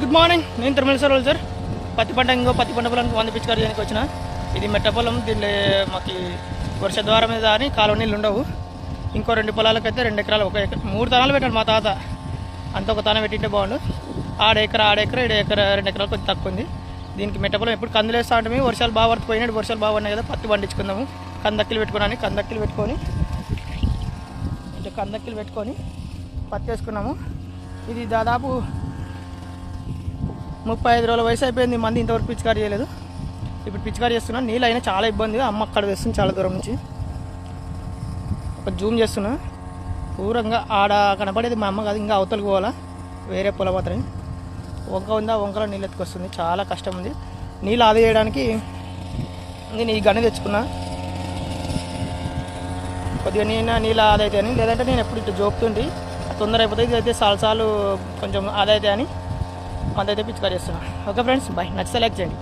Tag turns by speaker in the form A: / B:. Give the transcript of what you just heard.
A: Good morning. నేను Tirumala sir పత్తి పంట పొలానికి 100 పిచికారీ చేయడానికి వచ్చిన. ఇది మెట్ట పొలం. దీనిలో మాకు వర్ష ద్వారం మీద అని కాలువ నీళ్ళు ఉండవు. ఇంకో 2 పొలాలకైతే 2 ఎకరాలు 3 తనాలు పెట్టాడు మా తాత. అంత ఒక తాన పెట్టింటే బాగుండు. ఆడ ఎకరా 2 ఎకరాలు కొంచెం తక్కువ ఉంది. దీనికి మెట్ట పొలం ఎప్పుడు కందులు వేస్తూ ఉంటాము. వర్షాలు బాగా పడిపోయినాడు. వర్షాలు బాగా ఉన్నాయి కదా, పత్తి పండించుకుందాము. కందక్కిలు పెట్టుకొని పత్తి వేసుకున్నాము. ఇది దాదాపు 35 రోజుల వయసు అయిపోయింది. మంది ఇంతవరకు పిచికారీ చేయలేదు. ఇప్పుడు పిచికారీ చేస్తున్నాను. నీళ్ళు అయినా చాలా ఇబ్బంది. అమ్మ అక్కడ తెస్తుంది చాలా దూరం నుంచి. ఒక జూమ్ చేస్తున్నా. పూరంగా ఆడ కనపడేది మా అమ్మ కాదు, ఇంకా అవతలకు పోవాలా, వేరే పొలం మాత్రమే. వంక ఉందా, వంకలో నీళ్ళు ఎత్తుకొస్తుంది. చాలా కష్టం ఉంది. నీళ్ళు ఆదా చేయడానికి నేను ఈ గన్ను తెచ్చుకున్నా. కొద్దిగా నీళ్ళు ఆదా అవుతాయని, లేదంటే నేను ఎప్పుడు ఇటు జోపుతుంటే తొందర అయిపోతుంది. ఇది అయితే సాలు కొంచెం ఆదా అవుతాయని మందైతే పిచికారీ చేస్తున్నా. Okay friends, bye. నచ్చితే లైక్ చేయండి.